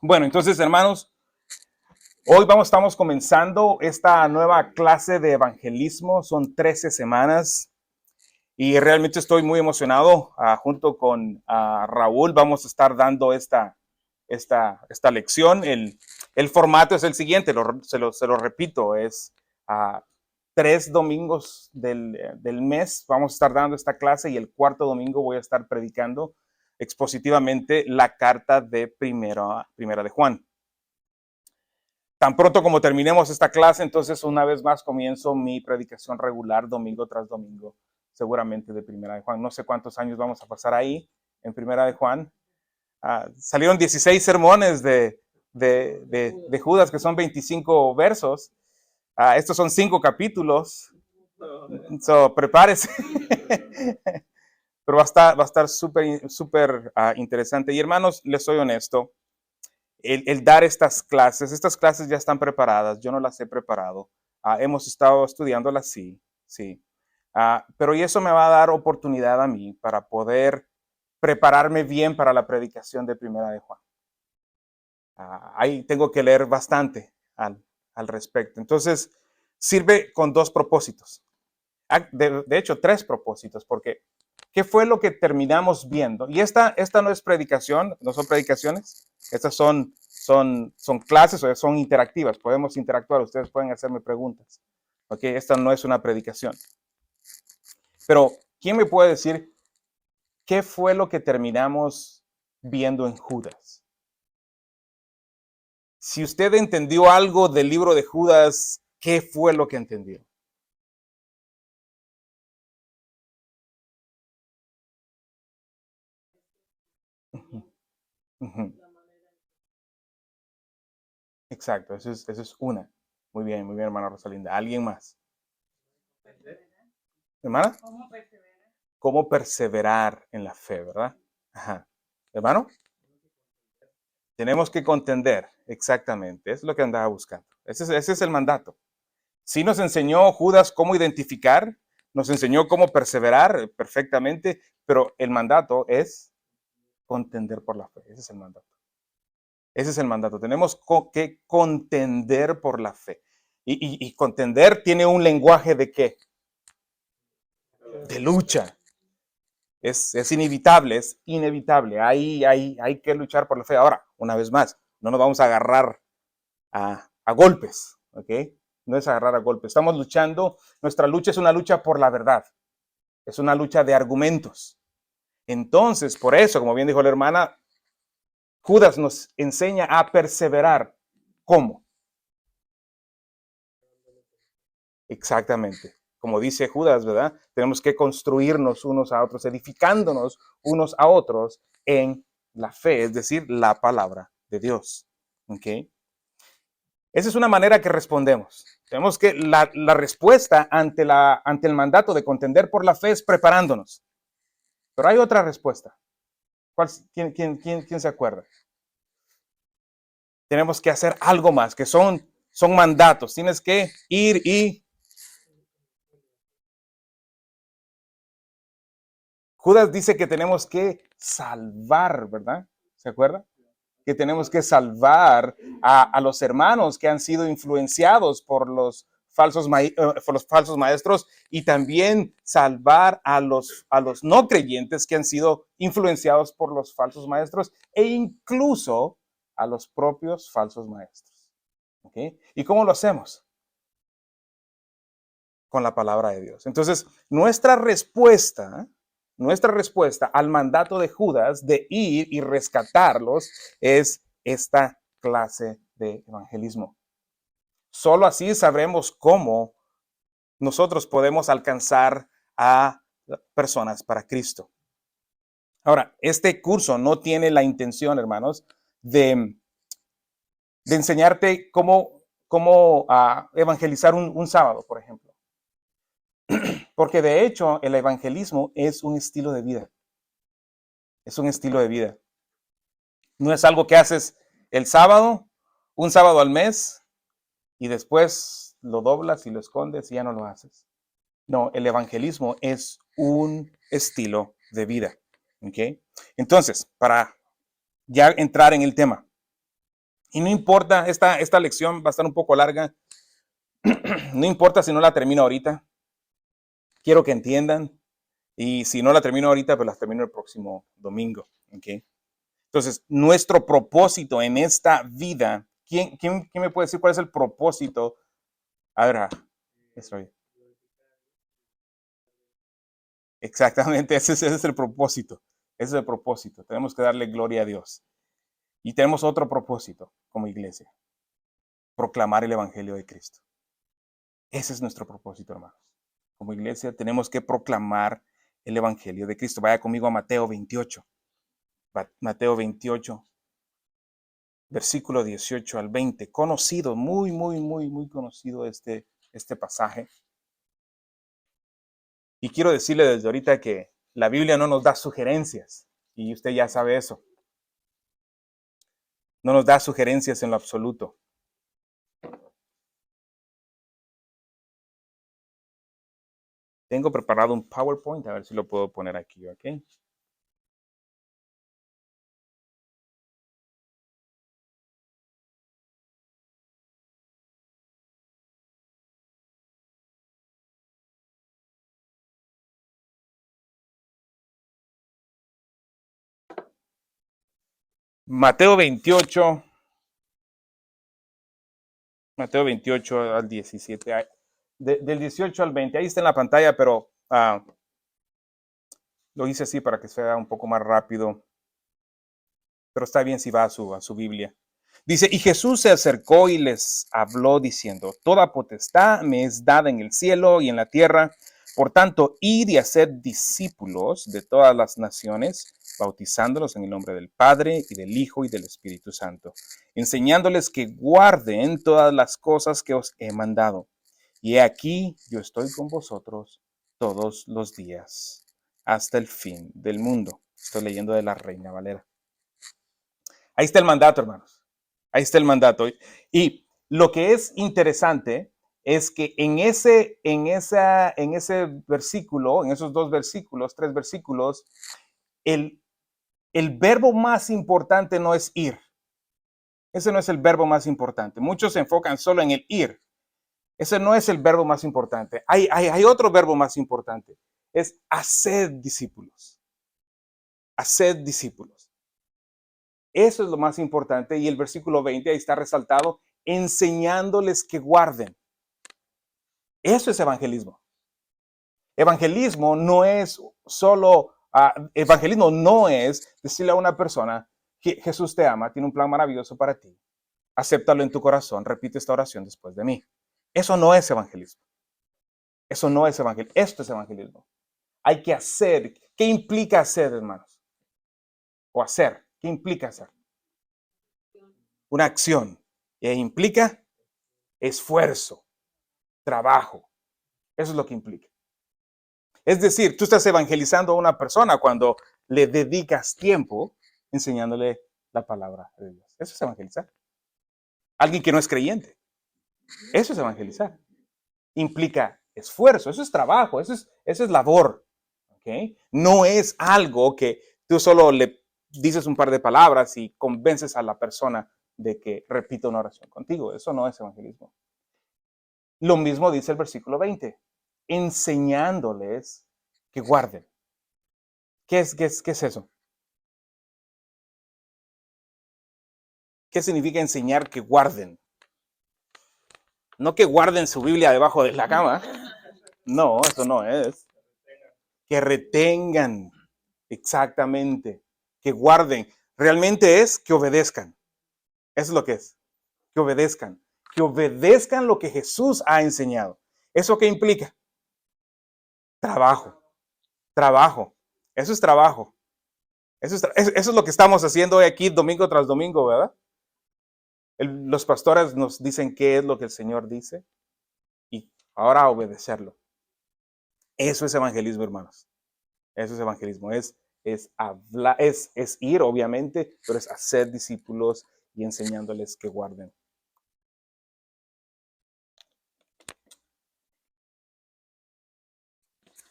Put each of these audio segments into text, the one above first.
Bueno, entonces, hermanos, hoy estamos comenzando esta nueva clase de evangelismo. Son 13 semanas y realmente estoy muy emocionado. Junto con Raúl vamos a estar dando esta lección. El formato es el siguiente, se lo repito, es 3 domingos del mes vamos a estar dando esta clase y el cuarto domingo voy a estar predicando expositivamente la carta de primera de Juan. Tan pronto como terminemos esta clase, entonces una vez más comienzo mi predicación regular domingo tras domingo, seguramente de Primera de Juan. No sé cuántos años vamos a pasar ahí en Primera de Juan. Salieron 16 sermones de Judas, que son 25 versos. Estos son 5 capítulos. So, prepárese. Pero va a estar súper interesante. Y hermanos, les soy honesto. El dar estas clases ya están preparadas, yo no las he preparado. Hemos estado estudiándolas, sí. Pero y eso me va a dar oportunidad a mí para poder prepararme bien para la predicación de Primera de Juan. Ahí tengo que leer bastante al respecto. Entonces, sirve con 2 propósitos. De hecho, 3 propósitos, porque ¿qué fue lo que terminamos viendo? Y esta no es predicación, no son predicaciones, estas son clases o son interactivas, podemos interactuar, ustedes pueden hacerme preguntas. ¿Ok? Esta no es una predicación. Pero, ¿quién me puede decir qué fue lo que terminamos viendo en Judas? Si usted entendió algo del libro de Judas, ¿qué fue lo que entendió? Uh-huh. Uh-huh. Exacto, eso es una. Muy bien, hermana Rosalinda. ¿Alguien más? ¿Hermana? ¿Cómo perseverar en la fe, verdad? Ajá. ¿Hermano? Tenemos que contender, exactamente. Es lo que andaba buscando. Ese es el mandato. Sí nos enseñó Judas cómo identificar, nos enseñó cómo perseverar perfectamente, pero el mandato es contender por la fe. Ese es el mandato. Ese es el mandato. Tenemos que contender por la fe. Y contender tiene un lenguaje de ¿qué? De lucha. Es inevitable, es inevitable. Hay que luchar por la fe. Ahora, una vez más, no nos vamos a agarrar a golpes, ¿ok? No es agarrar a golpes. Estamos luchando, nuestra lucha es una lucha por la verdad. Es una lucha de argumentos. Entonces, por eso, como bien dijo la hermana, Judas nos enseña a perseverar. ¿Cómo? Exactamente. Como dice Judas, ¿verdad? Tenemos que construirnos unos a otros, edificándonos unos a otros en la fe, es decir, la palabra de Dios. ¿Ok? Esa es una manera que respondemos. Tenemos que la respuesta ante el mandato de contender por la fe es preparándonos. Pero hay otra respuesta. ¿Quién se acuerda? Tenemos que hacer algo más, que son mandatos. Tienes que ir y Judas dice que tenemos que salvar, ¿verdad? ¿Se acuerda? Que tenemos que salvar a los hermanos que han sido influenciados por los falsos maestros y también salvar a los no creyentes que han sido influenciados por los falsos maestros e incluso a los propios falsos maestros. ¿Okay? ¿Y cómo lo hacemos? Con la palabra de Dios. Entonces, nuestra respuesta al mandato de Judas de ir y rescatarlos es esta clase de evangelismo. Solo así sabremos cómo nosotros podemos alcanzar a personas para Cristo. Ahora, este curso no tiene la intención, hermanos, de enseñarte cómo evangelizar un sábado, por ejemplo. Porque de hecho el evangelismo es un estilo de vida. Es un estilo de vida. No es algo que haces el sábado, un sábado al mes, y después lo doblas y lo escondes y ya no lo haces. No, el evangelismo es un estilo de vida. ¿Okay? Entonces, para ya entrar en el tema, Y no importa, esta lección va a estar un poco larga. No importa si no la termino ahorita. Quiero que entiendan. Y si no la termino ahorita, pues la termino el próximo domingo. ¿Okay? Entonces, nuestro propósito en esta vida, ¿quién me puede decir cuál es el propósito? A ver, estoy. Exactamente, ese es el propósito. Ese es el propósito. Tenemos que darle gloria a Dios. Y tenemos otro propósito como iglesia. Proclamar el Evangelio de Cristo. Ese es nuestro propósito, hermanos. Como iglesia tenemos que proclamar el Evangelio de Cristo. Vaya conmigo a Mateo 28. Mateo 28, versículo 18 al 20. Conocido, muy conocido este pasaje. Y quiero decirle desde ahorita que la Biblia no nos da sugerencias. Y usted ya sabe eso. No nos da sugerencias en lo absoluto. Tengo preparado un PowerPoint, a ver si lo puedo poner aquí, ¿ok? Mateo 28 al 17, del 18 al 20, ahí está en la pantalla, pero lo hice así para que sea un poco más rápido, pero está bien si va a su Biblia. Dice, y Jesús se acercó y les habló diciendo, toda potestad me es dada en el cielo y en la tierra. Por tanto, id y haced discípulos de todas las naciones, bautizándolos en el nombre del Padre y del Hijo y del Espíritu Santo, enseñándoles que guarden todas las cosas que os he mandado. Y he aquí, yo estoy con vosotros todos los días, hasta el fin del mundo. Estoy leyendo de la Reina Valera. Ahí está el mandato, hermanos. Ahí está el mandato. Y lo que es interesante es que en ese versículo, en esos tres versículos, el verbo más importante no es ir. Ese no es el verbo más importante. Muchos se enfocan solo en el ir. Ese no es el verbo más importante. Hay otro verbo más importante. Es hacer discípulos. Hacer discípulos. Eso es lo más importante. Y el versículo 20 ahí está resaltado, enseñándoles que guarden. Eso es evangelismo. Evangelismo no es solo, evangelismo no es decirle a una persona que Jesús te ama, tiene un plan maravilloso para ti. Acéptalo en tu corazón, repite esta oración después de mí. Eso no es evangelismo. Eso no es evangelismo. Esto es evangelismo. Hay que hacer. ¿Qué implica hacer, hermanos? O hacer. ¿Qué implica hacer? Una acción. Implica esfuerzo, trabajo. Eso es lo que implica. Es decir, tú estás evangelizando a una persona cuando le dedicas tiempo enseñándole la palabra de Dios. Eso es evangelizar. Alguien que no es creyente. Eso es evangelizar. Implica esfuerzo, eso es trabajo, eso es labor. ¿Okay? No es algo que tú solo le dices un par de palabras y convences a la persona de que repita una oración contigo. Eso no es evangelismo. Lo mismo dice el versículo 20, enseñándoles que guarden. ¿Qué es eso? ¿Qué significa enseñar que guarden? No que guarden su Biblia debajo de la cama. No, eso no es. Que retengan, exactamente, que guarden. Realmente es que obedezcan. Eso es lo que es. Que obedezcan. Que obedezcan lo que Jesús ha enseñado. ¿Eso qué implica? Trabajo. Trabajo. Eso es trabajo. Eso es lo que estamos haciendo hoy aquí domingo tras domingo, ¿verdad? Los pastores nos dicen qué es lo que el Señor dice y ahora obedecerlo. Eso es evangelismo, hermanos. Eso es evangelismo. Es hablar, es ir, obviamente, pero es hacer discípulos y enseñándoles que guarden.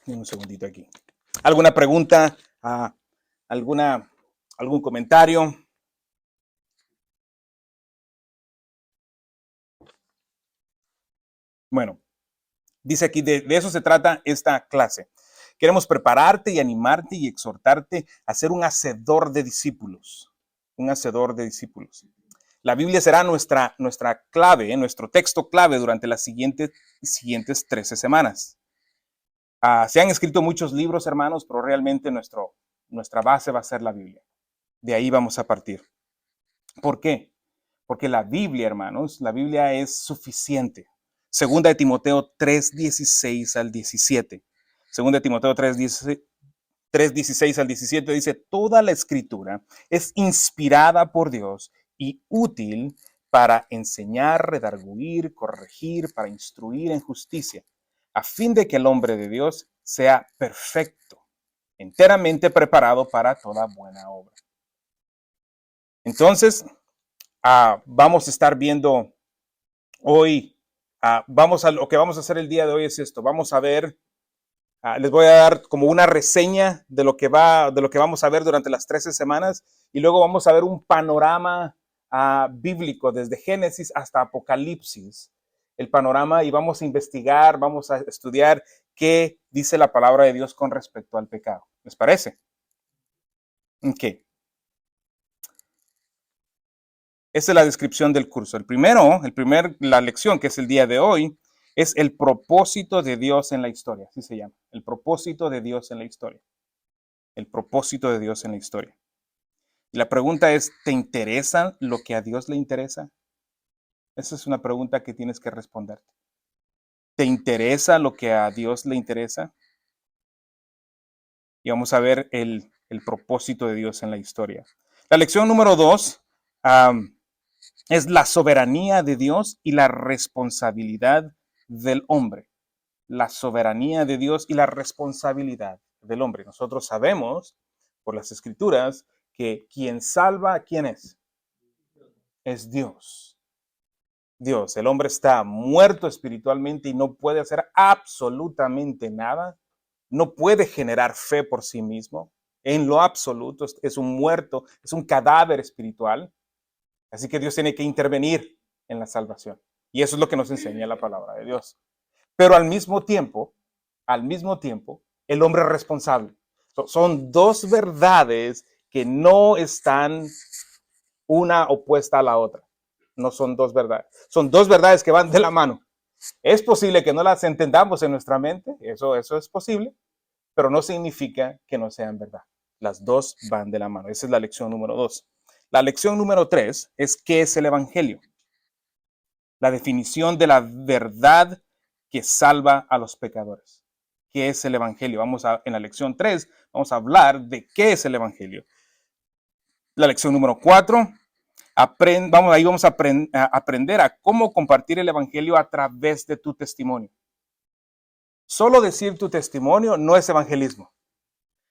Un segundito aquí. ¿Alguna pregunta? ¿Algún comentario? Bueno, dice aquí, de eso se trata esta clase. Queremos prepararte y animarte y exhortarte a ser un hacedor de discípulos. Un hacedor de discípulos. La Biblia será nuestra clave, nuestro texto clave durante las siguientes 13 semanas. Se han escrito muchos libros, hermanos, pero realmente nuestra base va a ser la Biblia. De ahí vamos a partir. ¿Por qué? Porque la Biblia, hermanos, la Biblia es suficiente. Segunda de Timoteo 3:16 al 17. Segunda de Timoteo 3:16 al 17 dice, toda la escritura es inspirada por Dios y útil para enseñar, redarguir, corregir, para instruir en justicia, a fin de que el hombre de Dios sea perfecto, enteramente preparado para toda buena obra. Entonces, vamos a estar viendo hoy, lo que vamos a hacer el día de hoy es esto, vamos a ver, les voy a dar como una reseña de lo que vamos a ver durante las 13 semanas y luego vamos a ver un panorama bíblico desde Génesis hasta Apocalipsis, el panorama, y vamos a investigar, vamos a estudiar qué dice la palabra de Dios con respecto al pecado. ¿Les parece? Ok. Esa es la descripción del curso. La lección, que es el día de hoy, es el propósito de Dios en la historia. Así se llama. El propósito de Dios en la historia. El propósito de Dios en la historia. Y la pregunta es, ¿te interesa lo que a Dios le interesa? Esa es una pregunta que tienes que responder. ¿Te interesa lo que a Dios le interesa? Y vamos a ver el propósito de Dios en la historia. La lección número 2 es la soberanía de Dios y la responsabilidad del hombre. La soberanía de Dios y la responsabilidad del hombre. Nosotros sabemos por las escrituras que quien salva, ¿quién es? Es Dios. Dios, el hombre está muerto espiritualmente y no puede hacer absolutamente nada. No puede generar fe por sí mismo. En lo absoluto es un muerto, es un cadáver espiritual. Así que Dios tiene que intervenir en la salvación. Y eso es lo que nos enseña la palabra de Dios. Pero al mismo tiempo, el hombre es responsable. Son dos verdades que no están una opuesta a la otra. No son dos verdades. Son dos verdades que van de la mano. Es posible que no las entendamos en nuestra mente, eso es posible, pero no significa que no sean verdad. Las dos van de la mano. Esa es la lección número 2. La lección número 3 es ¿qué es el evangelio? La definición de la verdad que salva a los pecadores. ¿Qué es el evangelio? En la lección 3 vamos a hablar de qué es el evangelio. La lección número 4, vamos a aprender a cómo compartir el evangelio a través de tu testimonio. Solo decir tu testimonio no es evangelismo.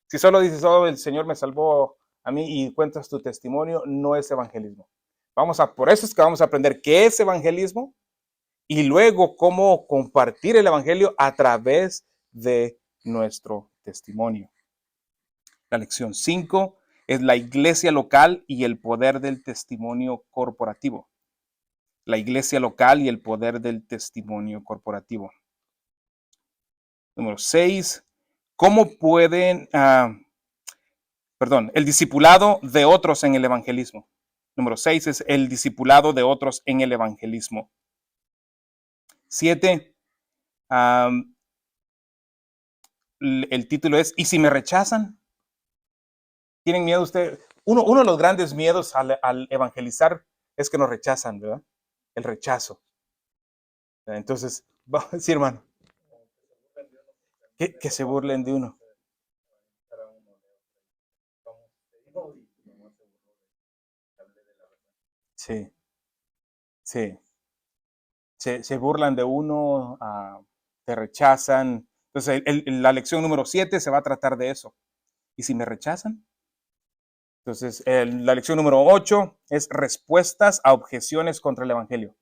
Si solo dices, oh, el Señor me salvó a mí y cuentas tu testimonio, no es evangelismo. Por eso es que vamos a aprender qué es evangelismo y luego cómo compartir el evangelio a través de nuestro testimonio. La lección 5 es la iglesia local y el poder del testimonio corporativo. La iglesia local y el poder del testimonio corporativo. Número 6, ¿cómo pueden, el discipulado de otros en el evangelismo? Número 6 es el discipulado de otros en el evangelismo. 7, el título es ¿y si me rechazan? ¿Tienen miedo ustedes? Uno de los grandes miedos al evangelizar es que nos rechazan, ¿verdad? El rechazo. Entonces, sí, hermano. Que se burlen de uno. Sí, sí. Se burlan de uno, te rechazan. Entonces, la lección número 7 se va a tratar de eso. ¿Y si me rechazan? Entonces, la lección número 8 es respuestas a objeciones contra el evangelio.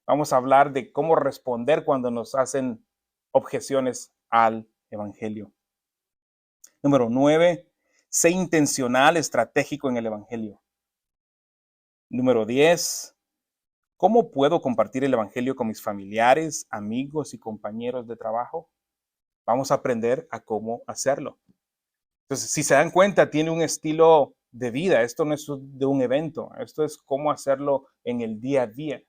Vamos a hablar de cómo responder cuando nos hacen objeciones al evangelio. Número 9, sé intencional, estratégico en el evangelio. Número 10, ¿cómo puedo compartir el evangelio con mis familiares, amigos y compañeros de trabajo? Vamos a aprender a cómo hacerlo. Entonces, si se dan cuenta, tiene un estilo de vida. Esto no es de un evento. Esto es cómo hacerlo en el día a día.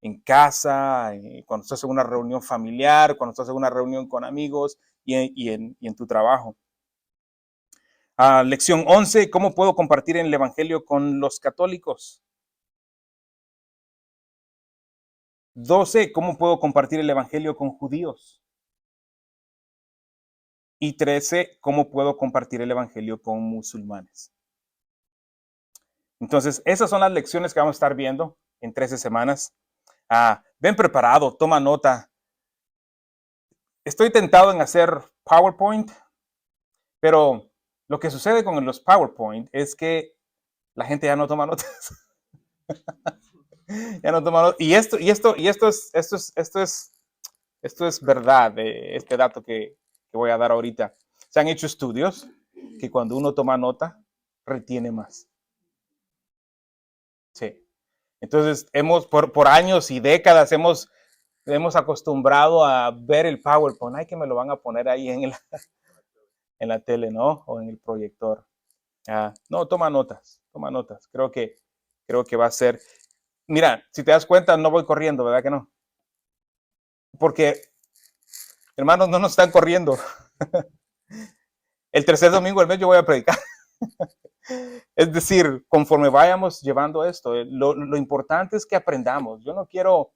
En casa, cuando estás en una reunión familiar, cuando estás en una reunión con amigos y en tu trabajo. Lección 11, ¿cómo puedo compartir el evangelio con los católicos? 12, ¿cómo puedo compartir el evangelio con judíos? Y 13, ¿cómo puedo compartir el evangelio con musulmanes? Entonces, esas son las lecciones que vamos a estar viendo en 13 semanas. Ven preparado, toma nota. Estoy tentado en hacer PowerPoint, pero lo que sucede con los PowerPoint es que la gente ya no toma notas. Ya no toma notas. Y esto es verdad, este dato que voy a dar ahorita. Se han hecho estudios que cuando uno toma nota, retiene más. Sí. Entonces, por años y décadas hemos acostumbrado a ver el PowerPoint. Ay, que me lo van a poner ahí en la tele, ¿no? O en el proyector. No, toma notas. Creo que va a ser. Mira, si te das cuenta, no voy corriendo, ¿verdad que no? Porque, hermanos, no nos están corriendo. El tercer domingo del mes yo voy a predicar. Es decir, conforme vayamos llevando esto, lo importante es que aprendamos. Yo no quiero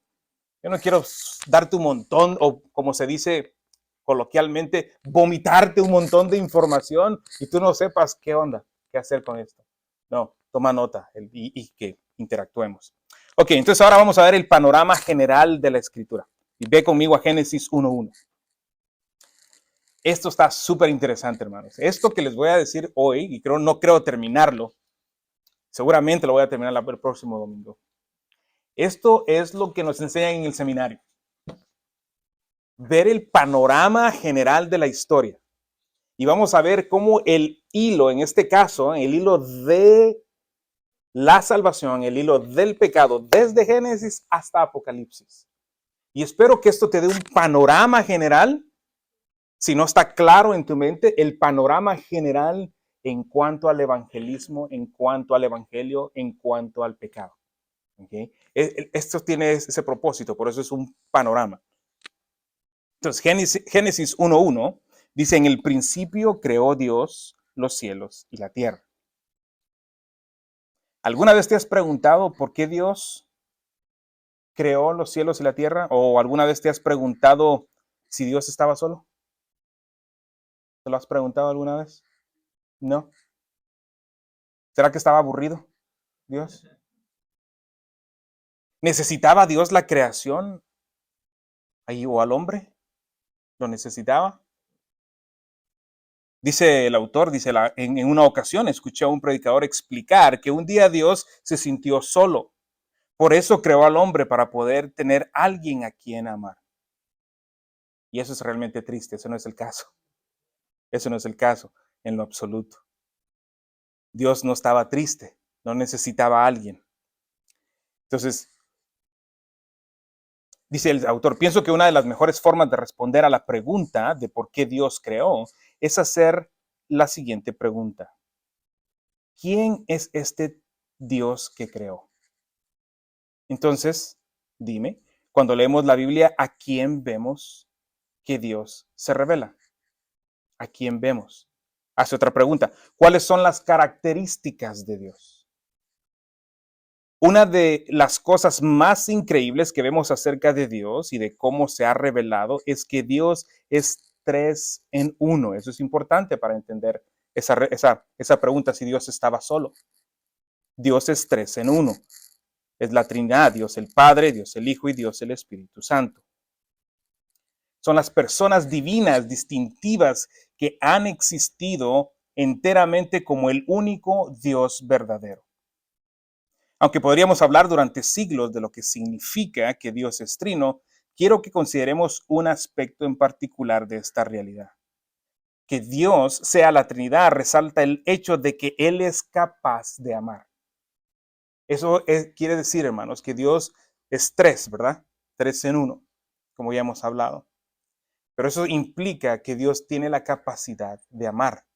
darte un montón, o como se dice coloquialmente, vomitarte un montón de información y tú no sepas qué onda, qué hacer con esto. No, toma nota y que interactuemos. Ok, entonces ahora vamos a ver el panorama general de la escritura. Y ve conmigo a Génesis 1:1. Esto está súper interesante, hermanos. Esto que les voy a decir hoy, y no creo terminarlo, seguramente lo voy a terminar el próximo domingo. Esto es lo que nos enseñan en el seminario. Ver el panorama general de la historia. Y vamos a ver cómo el hilo, en este caso, el hilo de la salvación, el hilo del pecado, desde Génesis hasta Apocalipsis. Y espero que esto te dé un panorama general, si no está claro en tu mente, el panorama general en cuanto al evangelismo, en cuanto al evangelio, en cuanto al pecado. ¿Okay? Esto tiene ese propósito, por eso es un panorama. Entonces, Génesis 1:1 dice, en el principio creó Dios los cielos y la tierra. ¿Alguna vez te has preguntado por qué Dios creó los cielos y la tierra? ¿O alguna vez te has preguntado si Dios estaba solo? ¿Te lo has preguntado alguna vez? No. ¿Será que estaba aburrido Dios? ¿Necesitaba Dios la creación ahí o al hombre? ¿Lo necesitaba? Dice el autor, en una ocasión escuché a un predicador explicar que un día Dios se sintió solo. Por eso creó al hombre para poder tener alguien a quien amar. Y eso es realmente triste, eso no es el caso. Eso no es el caso en lo absoluto. Dios no estaba triste, no necesitaba a alguien. Entonces, dice el autor, pienso que una de las mejores formas de responder a la pregunta de por qué Dios creó es hacer la siguiente pregunta. ¿Quién es este Dios que creó? Entonces, dime, cuando leemos la Biblia, ¿a quién vemos que Dios se revela? ¿A quién vemos? Hace otra pregunta. ¿Cuáles son las características de Dios? Una de las cosas más increíbles que vemos acerca de Dios y de cómo se ha revelado es que Dios es 3 en 1. Eso es importante para entender esa pregunta, si Dios estaba solo. Dios es 3 en 1. Es la Trinidad, Dios el Padre, Dios el Hijo y Dios el Espíritu Santo. Son las personas divinas, distintivas, que han existido enteramente como el único Dios verdadero. Aunque podríamos hablar durante siglos de lo que significa que Dios es trino, quiero que consideremos un aspecto en particular de esta realidad. Que Dios sea la Trinidad resalta el hecho de que Él es capaz de amar. Eso quiere decir, hermanos, que Dios es 3, ¿verdad? 3 en 1, como ya hemos hablado. Pero eso implica que Dios tiene la capacidad de amar.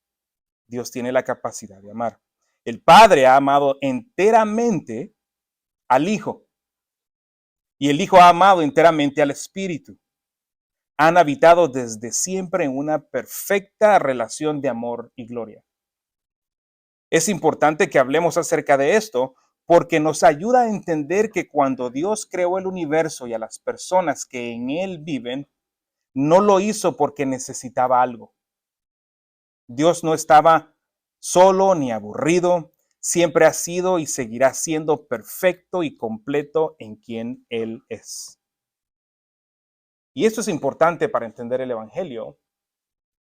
Dios tiene la capacidad de amar. El Padre ha amado enteramente al Hijo y el Hijo ha amado enteramente al Espíritu. Han habitado desde siempre en una perfecta relación de amor y gloria. Es importante que hablemos acerca de esto porque nos ayuda a entender que cuando Dios creó el universo y a las personas que en él viven, no lo hizo porque necesitaba algo. Dios no estaba solo ni aburrido, siempre ha sido y seguirá siendo perfecto y completo en quien Él es. Y esto es importante para entender el Evangelio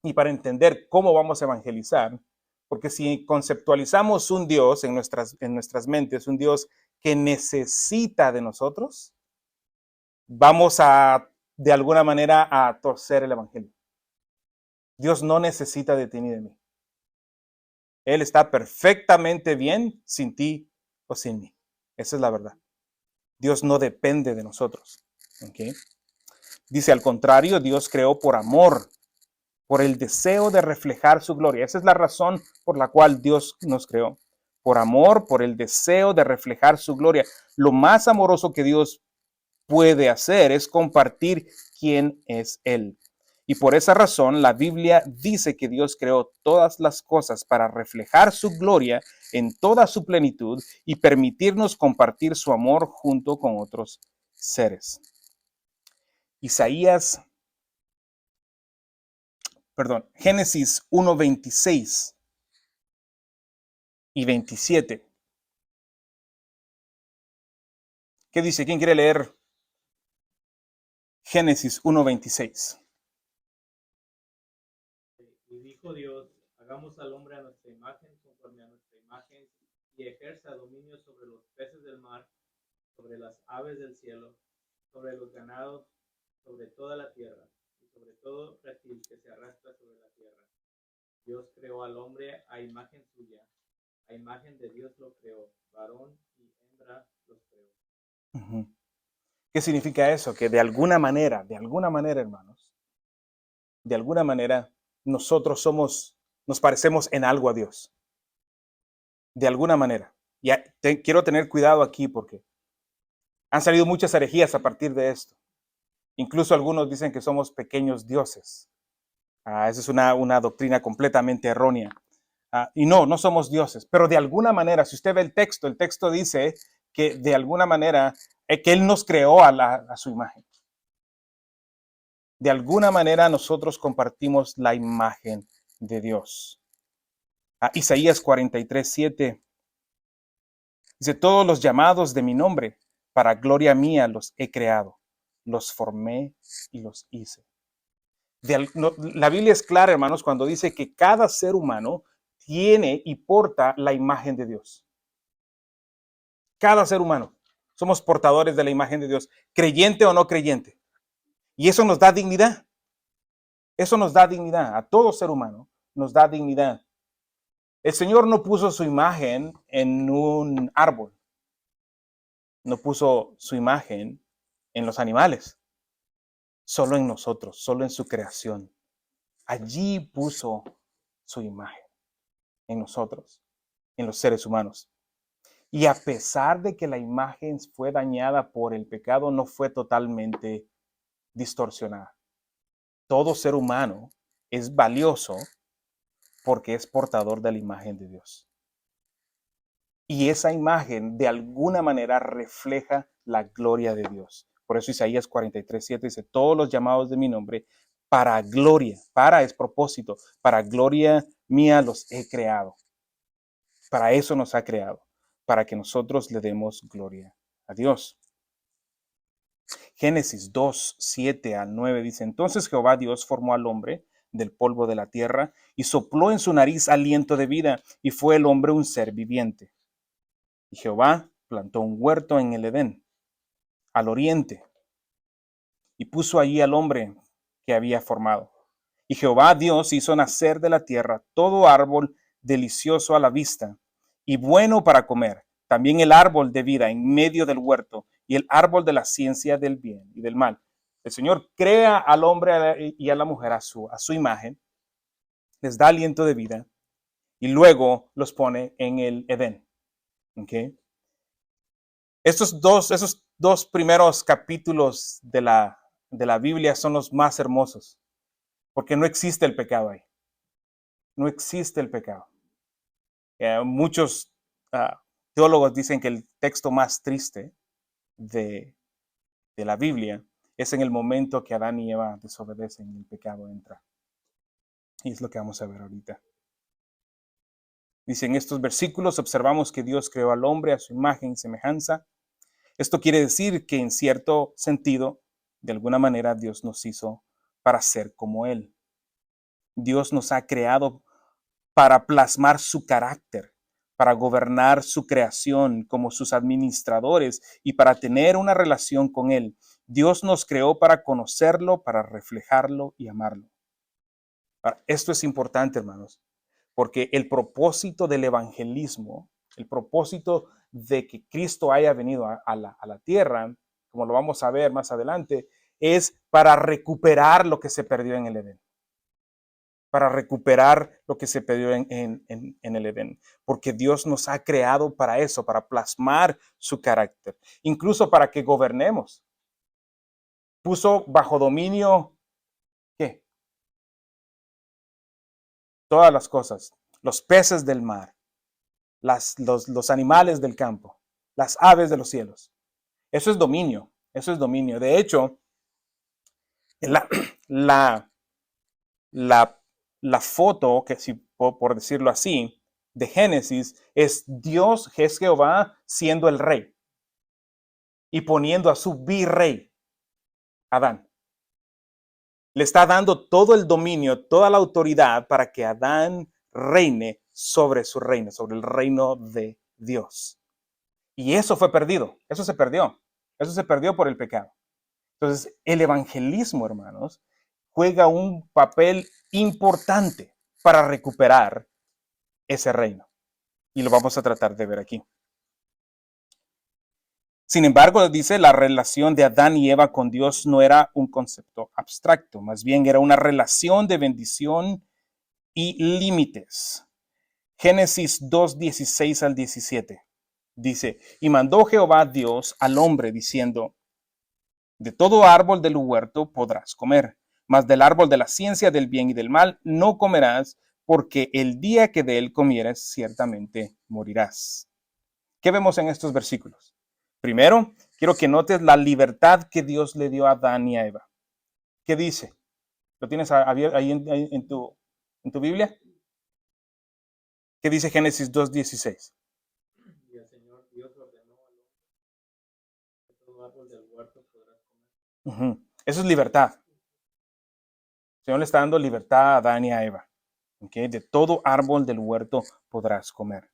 y para entender cómo vamos a evangelizar, porque si conceptualizamos un Dios en nuestras mentes, un Dios que necesita de nosotros, vamos a, de alguna manera, a torcer el Evangelio. Dios no necesita de ti ni de mí. Él está perfectamente bien sin ti o sin mí. Esa es la verdad. Dios no depende de nosotros. ¿Okay? Dice al contrario, Dios creó por amor, por el deseo de reflejar su gloria. Esa es la razón por la cual Dios nos creó. Por amor, por el deseo de reflejar su gloria. Lo más amoroso que Dios puede hacer es compartir quién es Él. Y por esa razón la Biblia dice que Dios creó todas las cosas para reflejar su gloria en toda su plenitud y permitirnos compartir su amor junto con otros seres. Génesis 1:26 y 27. ¿Qué dice? ¿Quién quiere leer Génesis 1:26? Y dijo Dios, hagamos al hombre a nuestra imagen, conforme a nuestra imagen, y ejerza dominio sobre los peces del mar, sobre las aves del cielo, sobre los ganados, sobre toda la tierra, y sobre todo reptil que se arrastra sobre la tierra. Dios creó al hombre a imagen suya, a imagen de Dios lo creó, varón y hembra los creó. ¿Qué significa eso? Que de alguna manera, hermanos, de alguna manera nosotros nos parecemos en algo a Dios. De alguna manera. Y quiero tener cuidado aquí porque han salido muchas herejías a partir de esto. Incluso algunos dicen que somos pequeños dioses. Esa es una doctrina completamente errónea. Y no somos dioses, pero de alguna manera, si usted ve el texto dice que de alguna manera, que Él nos creó a su imagen. De alguna manera nosotros compartimos la imagen de Dios. Isaías 43:7 dice, todos los llamados de mi nombre, para gloria mía los he creado, los formé y los hice. La Biblia es clara, hermanos, cuando dice que cada ser humano tiene y porta la imagen de Dios. Cada ser humano. Somos portadores de la imagen de Dios, creyente o no creyente. Y eso nos da dignidad. Eso nos da dignidad. A todo ser humano nos da dignidad. El Señor no puso su imagen en un árbol. No puso su imagen en los animales. Solo en nosotros, solo en su creación. Allí puso su imagen. En nosotros, en los seres humanos. Y a pesar de que la imagen fue dañada por el pecado, no fue totalmente distorsionada. Todo ser humano es valioso porque es portador de la imagen de Dios. Y esa imagen de alguna manera refleja la gloria de Dios. Por eso Isaías 43:7 dice, todos los llamados de mi nombre, para gloria, para es propósito, para gloria mía los he creado. Para eso nos ha creado, para que nosotros le demos gloria a Dios. Génesis 2:7-9 dice, entonces Jehová Dios formó al hombre del polvo de la tierra y sopló en su nariz aliento de vida y fue el hombre un ser viviente. Y Jehová plantó un huerto en el Edén, al oriente, y puso allí al hombre que había formado. Y Jehová Dios hizo nacer de la tierra todo árbol delicioso a la vista y bueno para comer, también el árbol de vida en medio del huerto y el árbol de la ciencia del bien y del mal. El Señor crea al hombre y a la mujer a su imagen, les da aliento de vida y luego los pone en el Edén. ¿Okay? Esos dos primeros capítulos de la Biblia son los más hermosos, porque no existe el pecado ahí. No existe el pecado. Muchos teólogos dicen que el texto más triste de la Biblia es en el momento que Adán y Eva desobedecen y el pecado entra. Y es lo que vamos a ver ahorita. Dice, en estos versículos observamos que Dios creó al hombre a su imagen y semejanza. Esto quiere decir que en cierto sentido, de alguna manera, Dios nos hizo para ser como Él. Dios nos ha creado para plasmar su carácter, para gobernar su creación como sus administradores y para tener una relación con Él. Dios nos creó para conocerlo, para reflejarlo y amarlo. Ahora, esto es importante, hermanos, porque el propósito del evangelismo, el propósito de que Cristo haya venido a la tierra, como lo vamos a ver más adelante, es para recuperar lo que se perdió en el Edén. Para recuperar lo que se perdió en el Edén. Porque Dios nos ha creado para eso, para plasmar su carácter. Incluso para que gobernemos. Puso bajo dominio, ¿qué? Todas las cosas. Los peces del mar. Los animales del campo. Las aves de los cielos. Eso es dominio. Eso es dominio. De hecho, la foto, que si por decirlo así, de Génesis es Dios, es Jehová, siendo el rey y poniendo a su virrey, Adán. Le está dando todo el dominio, toda la autoridad para que Adán reine sobre su reino, sobre el reino de Dios. Y eso fue perdido, eso se perdió por el pecado. Entonces, el evangelismo, hermanos, juega un papel importante para recuperar ese reino. Y lo vamos a tratar de ver aquí. Sin embargo, dice, la relación de Adán y Eva con Dios no era un concepto abstracto, más bien era una relación de bendición y límites. Génesis 2, 16 al 17 dice, y mandó Jehová Dios al hombre diciendo, de todo árbol del huerto podrás comer, mas del árbol de la ciencia del bien y del mal no comerás, porque el día que de él comieres ciertamente morirás. ¿Qué vemos en estos versículos? Primero, quiero que notes la libertad que Dios le dio a Adán y a Eva. ¿Qué dice? ¿Lo tienes ahí en tu Biblia? ¿Qué dice Génesis 2:16? Y el Señor Dios ordenó al hombre que todo árbol del huerto podrás comer. Eso es libertad. El Señor le está dando libertad a Adán y a Eva. ¿Okay? De todo árbol del huerto podrás comer.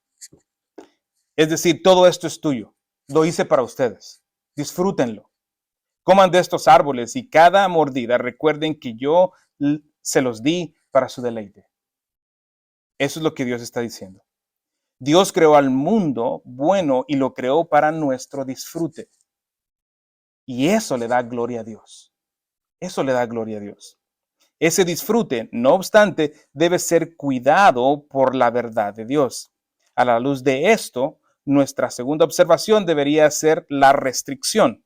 Es decir, todo esto es tuyo. Lo hice para ustedes. Disfrútenlo. Coman de estos árboles y cada mordida recuerden que yo se los di para su deleite. Eso es lo que Dios está diciendo. Dios creó al mundo bueno y lo creó para nuestro disfrute. Y eso le da gloria a Dios. Eso le da gloria a Dios. Ese disfrute, no obstante, debe ser cuidado por la verdad de Dios. A la luz de esto, nuestra segunda observación debería ser la restricción.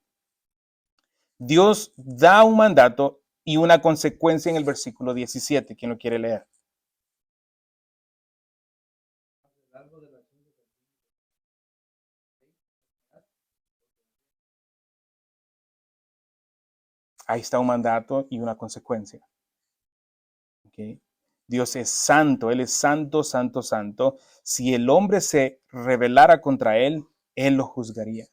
Dios da un mandato y una consecuencia en el versículo 17. ¿Quién lo quiere leer? Ahí está un mandato y una consecuencia. ¿Okay? Dios es santo, Él es santo, santo, santo. Si el hombre se rebelara contra Él, Él lo juzgaría.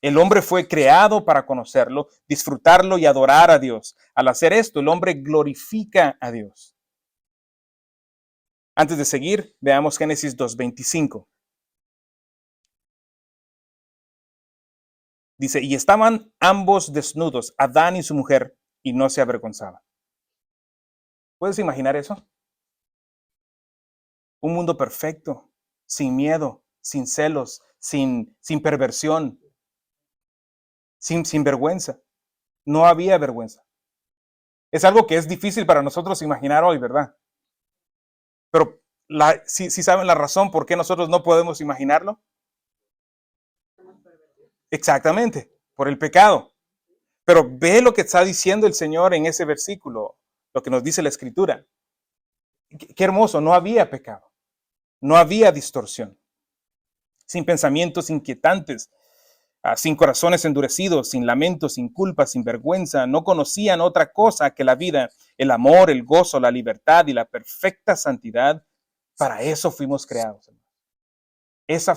El hombre fue creado para conocerlo, disfrutarlo y adorar a Dios. Al hacer esto, el hombre glorifica a Dios. Antes de seguir, veamos Génesis 2:25. Dice, y estaban ambos desnudos, Adán y su mujer, y no se avergonzaban. ¿Puedes imaginar eso? Un mundo perfecto, sin miedo, sin celos, sin perversión. sin vergüenza. No había vergüenza. Es algo que es difícil para nosotros imaginar hoy, ¿verdad? Pero si saben la razón por qué nosotros no podemos imaginarlo. Exactamente, por el pecado. Pero ve lo que está diciendo el Señor en ese versículo, lo que nos dice la Escritura. Qué hermoso, no había pecado, no había distorsión, sin pensamientos inquietantes, sin corazones endurecidos, sin lamentos, sin culpa, sin vergüenza. No conocían otra cosa que la vida, el amor, el gozo, la libertad y la perfecta santidad. Para eso fuimos creados. Eso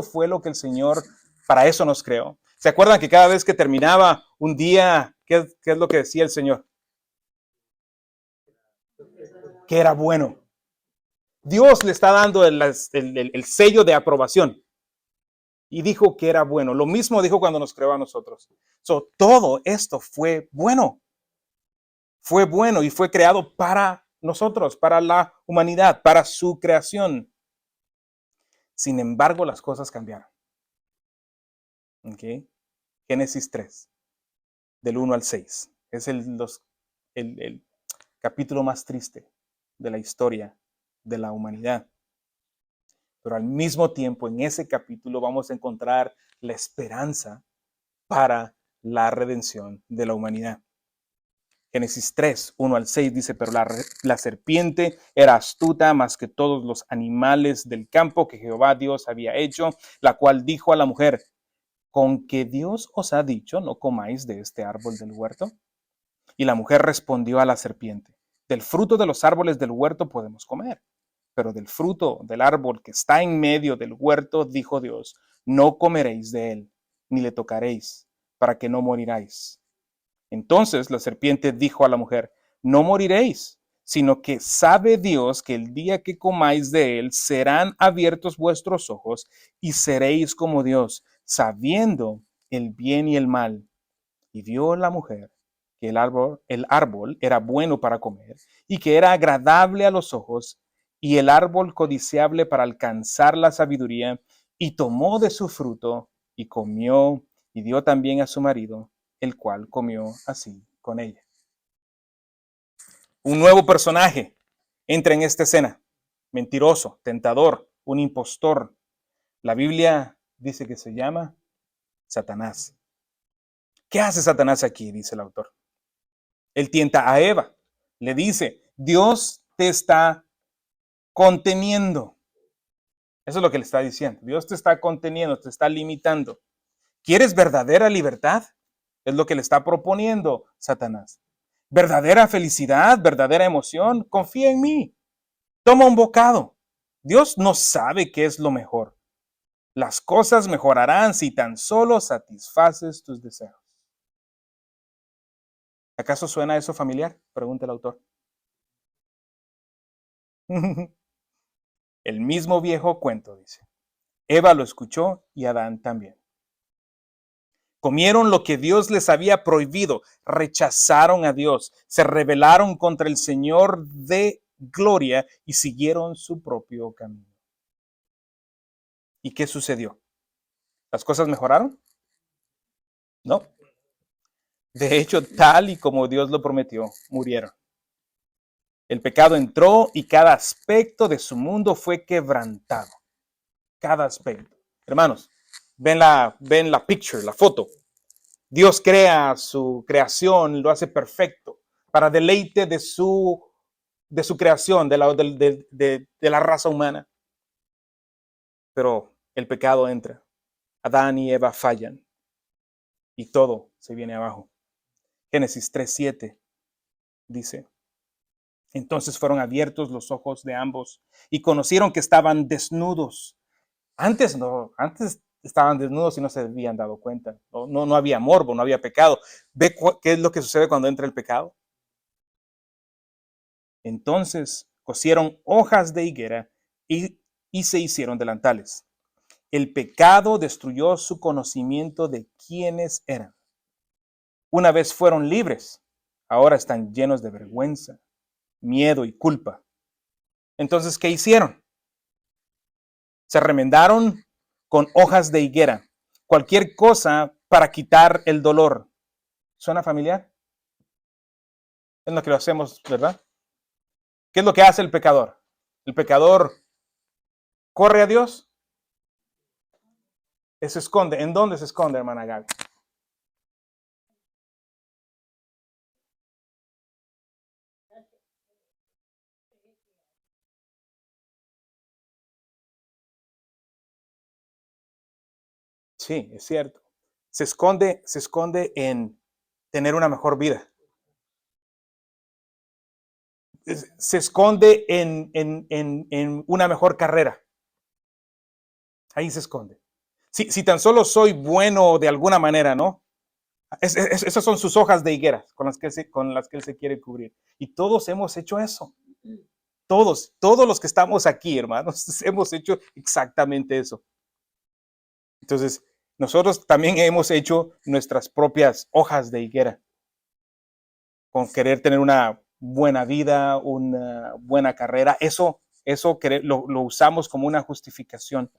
fue lo que el Señor, para eso nos creó. ¿Se acuerdan que cada vez que terminaba un día, qué es lo que decía el Señor? Que era bueno. Dios le está dando el sello de aprobación. Y dijo que era bueno. Lo mismo dijo cuando nos creó a nosotros. Todo esto fue bueno. Fue bueno y fue creado para nosotros, para la humanidad, para su creación. Sin embargo, las cosas cambiaron. ¿Okay? Génesis 3, del 1 al 6. Es el capítulo más triste de la historia de la humanidad. Pero al mismo tiempo, en ese capítulo vamos a encontrar la esperanza para la redención de la humanidad. Génesis 3, 1 al 6 dice, pero la serpiente era astuta más que todos los animales del campo que Jehová Dios había hecho, la cual dijo a la mujer, ¿con que Dios os ha dicho no comáis de este árbol del huerto? Y la mujer respondió a la serpiente, del fruto de los árboles del huerto podemos comer, pero del fruto del árbol que está en medio del huerto, dijo Dios, no comeréis de él, ni le tocaréis, para que no moriráis. Entonces la serpiente dijo a la mujer, no moriréis, sino que sabe Dios que el día que comáis de él serán abiertos vuestros ojos y seréis como Dios, sabiendo el bien y el mal. Y vio la mujer que el árbol era bueno para comer y que era agradable a los ojos y el árbol codiciable para alcanzar la sabiduría, y tomó de su fruto y comió y dio también a su marido, el cual comió así con ella. Un nuevo personaje entra en esta escena. Mentiroso, tentador, un impostor. La Biblia dice que se llama Satanás. ¿Qué hace Satanás aquí? Dice el autor. Él tienta a Eva. Le dice, Dios te está conteniendo. Eso es lo que le está diciendo. Dios te está conteniendo, te está limitando. ¿Quieres verdadera libertad? Es lo que le está proponiendo Satanás. ¿Verdadera felicidad? ¿Verdadera emoción? Confía en mí. Toma un bocado. Dios no sabe qué es lo mejor. Las cosas mejorarán si tan solo satisfaces tus deseos. ¿Acaso suena eso familiar? Pregunta el autor. El mismo viejo cuento, dice. Eva lo escuchó y Adán también. Comieron lo que Dios les había prohibido, rechazaron a Dios, se rebelaron contra el Señor de gloria y siguieron su propio camino. ¿Y qué sucedió? ¿Las cosas mejoraron? No. De hecho, tal y como Dios lo prometió, murieron. El pecado entró y cada aspecto de su mundo fue quebrantado. Cada aspecto. Hermanos, ven la picture, la foto. Dios crea su creación, lo hace perfecto para deleite de su creación, de la raza humana. Pero el pecado entra. Adán y Eva fallan y todo se viene abajo. Génesis 3:7 dice, entonces fueron abiertos los ojos de ambos y conocieron que estaban desnudos. Antes estaban desnudos y no se habían dado cuenta. No había morbo, no había pecado. ¿Ve qué es lo que sucede cuando entra el pecado? Entonces cosieron hojas de higuera y se hicieron delantales. El pecado destruyó su conocimiento de quiénes eran. Una vez fueron libres, ahora están llenos de vergüenza, miedo y culpa. Entonces, ¿qué hicieron? Se remendaron con hojas de higuera. Cualquier cosa para quitar el dolor. ¿Suena familiar? Es lo que lo hacemos, ¿verdad? ¿Qué es lo que hace el pecador? El pecador corre a Dios, se esconde. ¿En dónde se esconde, hermana Gaby? Sí, es cierto. Se esconde en tener una mejor vida. Se esconde en una mejor carrera. Ahí se esconde. Si tan solo soy bueno de alguna manera, ¿no? Esas son sus hojas de higuera con las que él se quiere cubrir. Y todos hemos hecho eso. Todos los que estamos aquí, hermanos, hemos hecho exactamente eso. Entonces, nosotros también hemos hecho nuestras propias hojas de higuera con querer tener una buena vida, una buena carrera. Eso lo usamos como una justificación.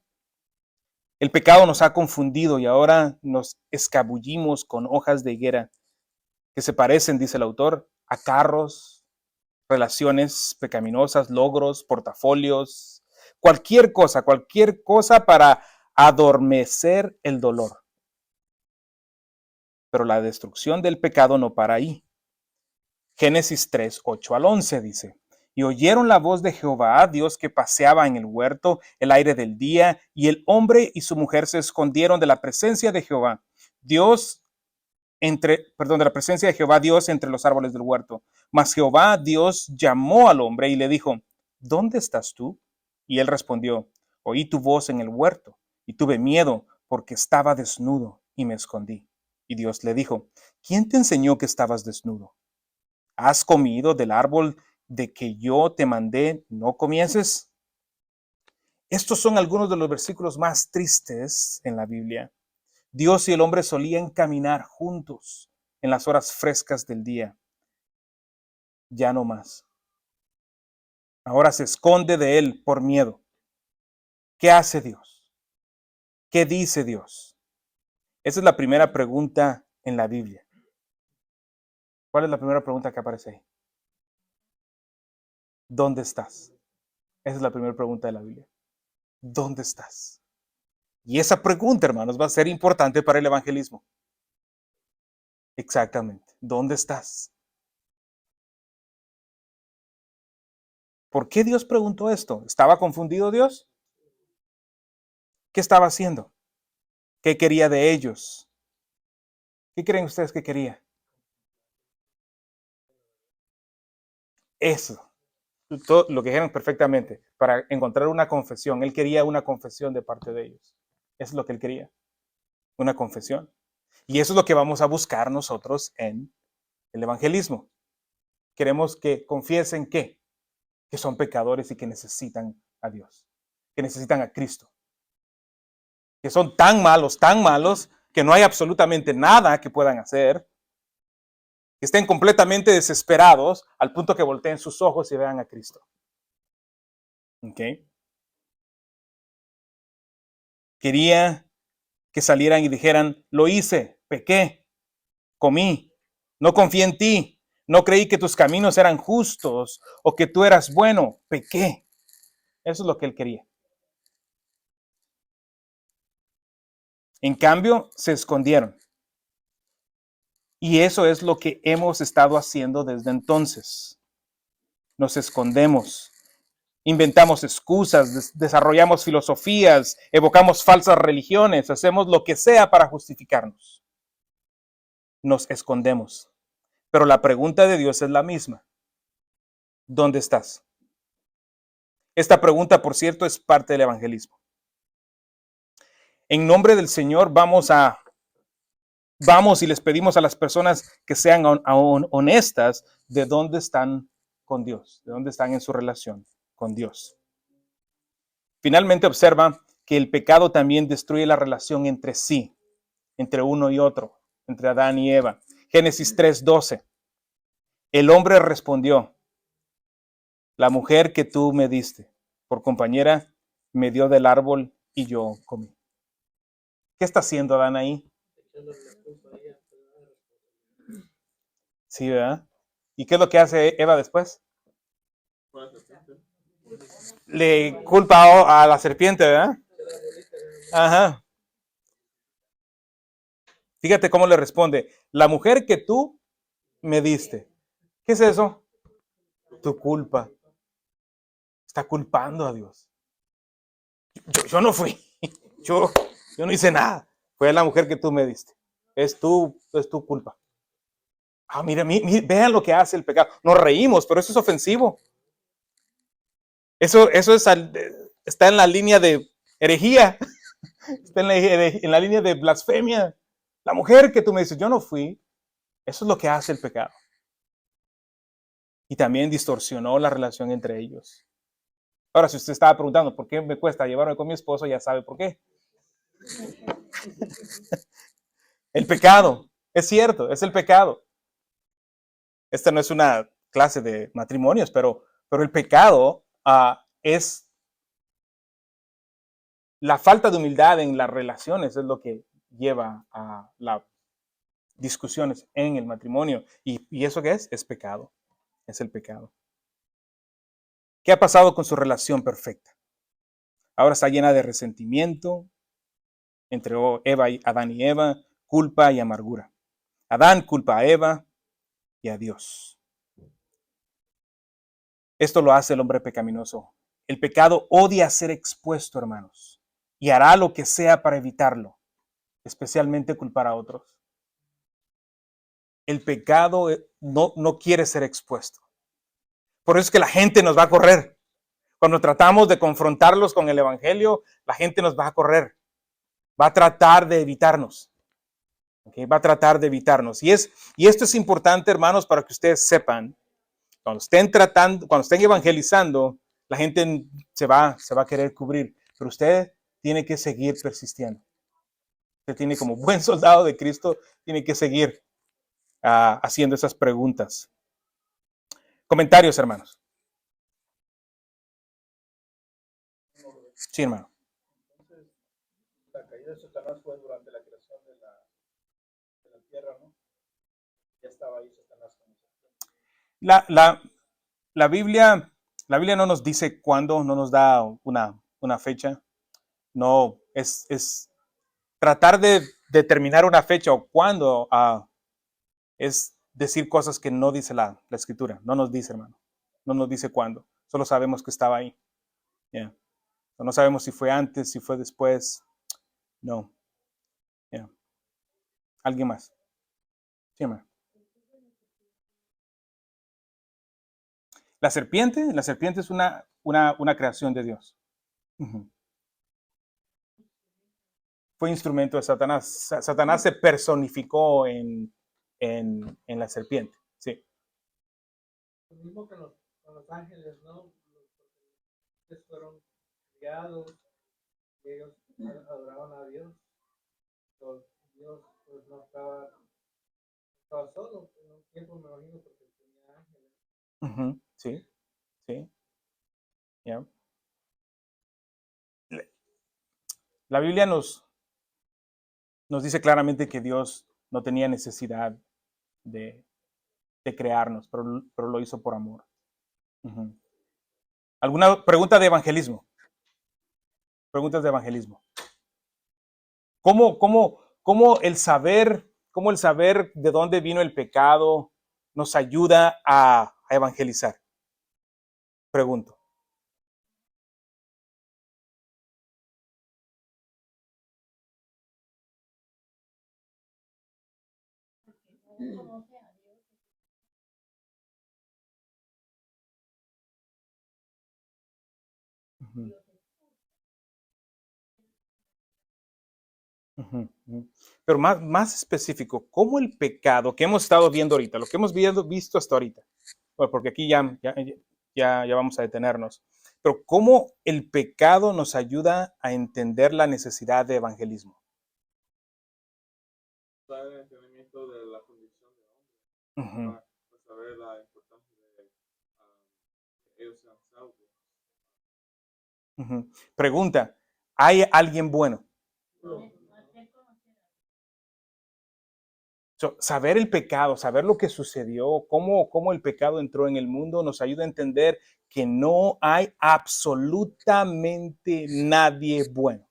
El pecado nos ha confundido y ahora nos escabullimos con hojas de higuera que se parecen, dice el autor, a carros, relaciones pecaminosas, logros, portafolios, cualquier cosa para adormecer el dolor. Pero la destrucción del pecado no para ahí. Génesis 3, 8 al 11 dice: y oyeron la voz de Jehová, Dios, que paseaba en el huerto el aire del día, y el hombre y su mujer se escondieron de la presencia de Jehová, de la presencia de Jehová Dios entre los árboles del huerto. Mas Jehová Dios llamó al hombre y le dijo: ¿dónde estás tú? Y él respondió: oí tu voz en el huerto, y tuve miedo, porque estaba desnudo, y me escondí. Y Dios le dijo: ¿quién te enseñó que estabas desnudo? ¿Has comido del árbol de que yo te mandé no comieses? Estos son algunos de los versículos más tristes en la Biblia. Dios y el hombre solían caminar juntos en las horas frescas del día. Ya no más. Ahora se esconde de él por miedo. ¿Qué hace Dios? ¿Qué dice Dios? Esa es la primera pregunta en la Biblia. ¿Cuál es la primera pregunta que aparece ahí? ¿Dónde estás? Esa es la primera pregunta de la Biblia. ¿Dónde estás? Y esa pregunta, hermanos, va a ser importante para el evangelismo. Exactamente. ¿Dónde estás? ¿Por qué Dios preguntó esto? ¿Estaba confundido Dios? ¿Qué estaba haciendo? ¿Qué quería de ellos? ¿Qué creen ustedes que quería? Eso. Todo lo que dijeron perfectamente. Para encontrar una confesión. Él quería una confesión de parte de ellos. Eso es lo que él quería. Una confesión. Y eso es lo que vamos a buscar nosotros en el evangelismo. Queremos que confiesen que son pecadores y que necesitan a Dios. Que necesitan a Cristo. Que son tan malos, que no hay absolutamente nada que puedan hacer. Que estén completamente desesperados al punto que volteen sus ojos y vean a Cristo. ¿Ok? Quería que salieran y dijeran: lo hice, pequé, comí, no confié en ti, no creí que tus caminos eran justos o que tú eras bueno, pequé. Eso es lo que él quería. En cambio, se escondieron. Y eso es lo que hemos estado haciendo desde entonces. Nos escondemos. Inventamos excusas, desarrollamos filosofías, evocamos falsas religiones, hacemos lo que sea para justificarnos. Nos escondemos. Pero la pregunta de Dios es la misma. ¿Dónde estás? Esta pregunta, por cierto, es parte del evangelismo. En nombre del Señor vamos y les pedimos a las personas que sean honestas de dónde están con Dios, de dónde están en su relación con Dios. Finalmente observa que el pecado también destruye la relación entre sí, entre uno y otro, entre Adán y Eva. Génesis 3:12. El hombre respondió: la mujer que tú me diste por compañera me dio del árbol y yo comí. ¿Qué está haciendo Adán ahí? Sí, ¿verdad? ¿Y qué es lo que hace Eva después? Le culpa a la serpiente, ¿verdad? Ajá. Fíjate cómo le responde. La mujer que tú me diste. ¿Qué es eso? Tu culpa. Está culpando a Dios. Yo no fui. Yo, yo no hice nada. Fue la mujer que tú me diste. Es tu culpa. Ah, mira, vean lo que hace el pecado. Nos reímos, pero eso es ofensivo. Eso está en la línea de herejía. Está en la línea de blasfemia. La mujer que tú me dices, yo no fui. Eso es lo que hace el pecado. Y también distorsionó la relación entre ellos. Ahora, si usted estaba preguntando por qué me cuesta llevarme con mi esposo, ya sabe por qué. El pecado, es cierto, es el pecado. Esta no es una clase de matrimonios, pero el pecado es la falta de humildad en las relaciones, es lo que lleva a las discusiones en el matrimonio. ¿Y eso qué es? Es pecado, es el pecado. ¿Qué ha pasado con su relación perfecta? Ahora está llena de resentimiento entre Adán y Eva, culpa y amargura. Adán culpa a Eva y a Dios. Esto lo hace el hombre pecaminoso. El pecado odia ser expuesto, hermanos, y hará lo que sea para evitarlo, especialmente culpar a otros. El pecado no quiere ser expuesto. Por eso es que la gente nos va a correr. Cuando tratamos de confrontarlos con el evangelio, la gente nos va a correr. Va a tratar de evitarnos. ¿Okay? Va a tratar de evitarnos. Y esto es importante, hermanos, para que ustedes sepan. Cuando estén evangelizando, la gente se va a querer cubrir. Pero usted tiene que seguir persistiendo. Usted tiene, como buen soldado de Cristo, tiene que seguir haciendo esas preguntas. Comentarios, hermanos. Sí, hermano. Entonces, la caída de Satanás fue durante la creación de la tierra, ¿no? Ya estaba ahí Satanás con nosotros. La Biblia no nos dice cuándo, no nos da una fecha. No, es tratar de determinar una fecha o cuándo es decir cosas que no dice la escritura. No nos dice, hermano. No nos dice cuándo. Solo sabemos que estaba ahí. Yeah. No sabemos si fue antes, si fue después. No. Yeah. ¿Alguien más? Sí, hermano. La serpiente es una creación de Dios. Uh-huh. Fue instrumento de Satanás. Satanás se personificó en la serpiente. Sí. Lo mismo que con los ángeles, ¿no? Los fueron criados y ellos adoraban a Dios. Dios pues, no estaba solo en un tiempo, me imagino, porque tenía ángeles. Uh-huh. Sí, sí. Yeah. La Biblia nos dice claramente que Dios no tenía necesidad de crearnos, pero lo hizo por amor. Uh-huh. ¿Alguna pregunta de evangelismo? Preguntas de evangelismo. ¿Cómo el saber de dónde vino el pecado nos ayuda a evangelizar? Pregunto. Uh-huh. Uh-huh, uh-huh. Pero más específico, ¿cómo el pecado que hemos estado viendo ahorita, lo que hemos visto hasta ahorita, bueno, porque aquí ya vamos a detenernos, pero cómo el pecado nos ayuda a entender la necesidad de evangelismo? El entendimiento de la condición de hombre, Uh-huh. para saber la importancia de que ellos sean salvos. Uh-huh. Pregunta, ¿hay alguien bueno? No. Saber el pecado, saber lo que sucedió, cómo el pecado entró en el mundo, nos ayuda a entender que no hay absolutamente nadie bueno.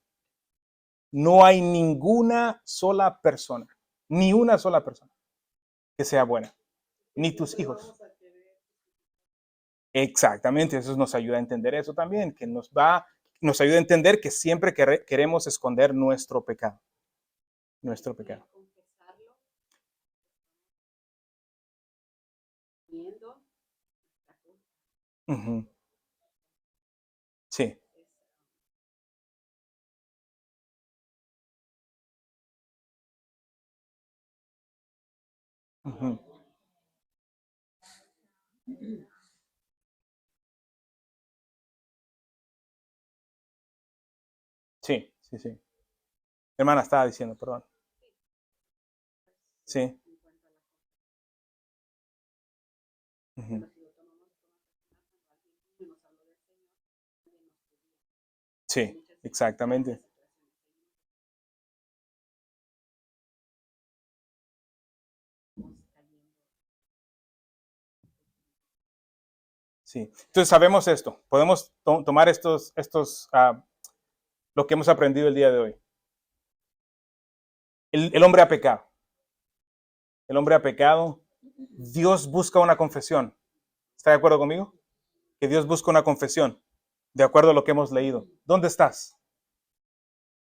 No hay ninguna sola persona, ni una sola persona que sea buena, ni tus hijos. Exactamente, eso nos ayuda a entender eso también, que nos ayuda a entender que siempre queremos esconder nuestro pecado. Nuestro pecado. Uh-huh. Sí. Uh-huh. Sí, sí, sí. Hermana estaba diciendo, perdón. Sí. Uh-huh. Sí, exactamente. Sí. Entonces sabemos esto. Podemos tomar lo que hemos aprendido el día de hoy. El hombre ha pecado. El hombre ha pecado. Dios busca una confesión. ¿Está de acuerdo conmigo? Que Dios busca una confesión. De acuerdo a lo que hemos leído. ¿Dónde estás?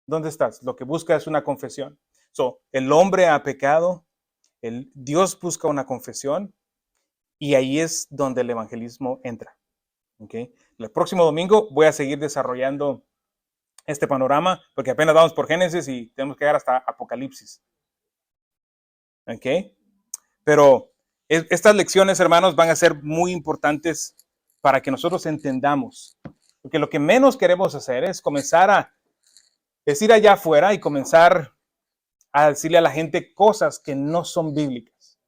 ¿Dónde estás? Lo que busca es una confesión. El hombre ha pecado. Dios busca una confesión. Y ahí es donde el evangelismo entra. ¿Okay? El próximo domingo voy a seguir desarrollando este panorama, porque apenas vamos por Génesis y tenemos que llegar hasta Apocalipsis. ¿Ok? Pero estas lecciones, hermanos, van a ser muy importantes para que nosotros entendamos. Porque lo que menos queremos hacer es comenzar a decir allá afuera y comenzar a decirle a la gente cosas que no son bíblicas.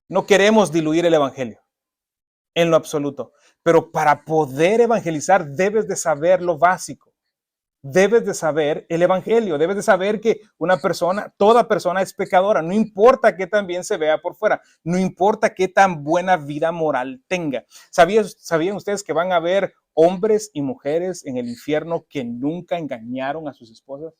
No queremos diluir el evangelio en lo absoluto. Pero para poder evangelizar debes de saber lo básico. Debes de saber el evangelio, debes de saber que toda persona es pecadora, no importa qué tan bien se vea por fuera, no importa qué tan buena vida moral tenga. ¿Sabían ustedes que van a haber hombres y mujeres en el infierno que nunca engañaron a sus esposas?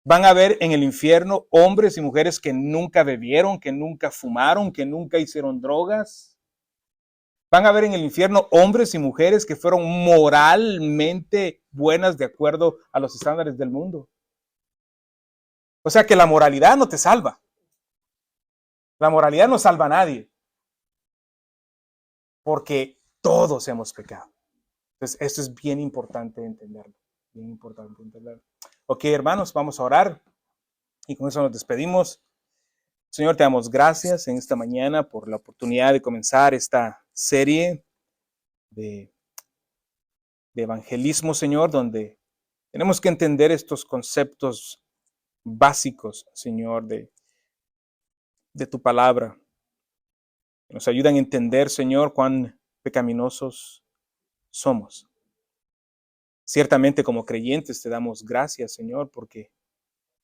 Van a haber en el infierno hombres y mujeres que nunca bebieron, que nunca fumaron, que nunca hicieron drogas. Van a ver en el infierno hombres y mujeres que fueron moralmente buenas de acuerdo a los estándares del mundo. O sea que la moralidad no te salva. La moralidad no salva a nadie. Porque todos hemos pecado. Entonces, esto es bien importante entenderlo. Bien importante entenderlo. Ok, hermanos, vamos a orar. Y con eso nos despedimos. Señor, te damos gracias en esta mañana por la oportunidad de comenzar esta serie de evangelismo, Señor, donde tenemos que entender estos conceptos básicos, Señor, de tu palabra. Nos ayudan a entender, Señor, cuán pecaminosos somos. Ciertamente como creyentes te damos gracias, Señor, porque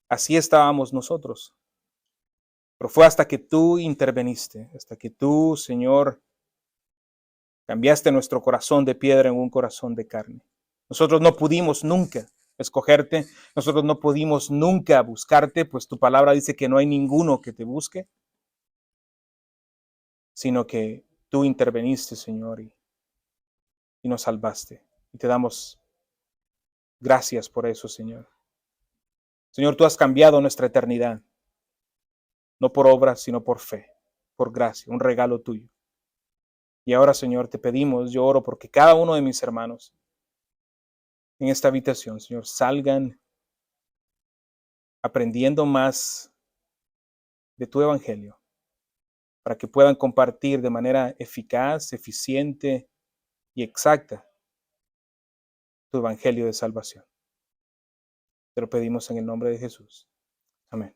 así estábamos nosotros. Pero fue hasta que tú interveniste, hasta que tú, Señor, cambiaste nuestro corazón de piedra en un corazón de carne. Nosotros no pudimos nunca escogerte, nosotros no pudimos nunca buscarte, pues tu palabra dice que no hay ninguno que te busque, sino que tú interveniste, Señor, y nos salvaste. Y te damos gracias por eso, Señor. Señor, tú has cambiado nuestra eternidad, no por obras, sino por fe, por gracia, un regalo tuyo. Y ahora, Señor, te pedimos, yo oro porque cada uno de mis hermanos en esta habitación, Señor, salgan aprendiendo más de tu evangelio, para que puedan compartir de manera eficaz, eficiente y exacta tu evangelio de salvación. Te lo pedimos en el nombre de Jesús. Amén.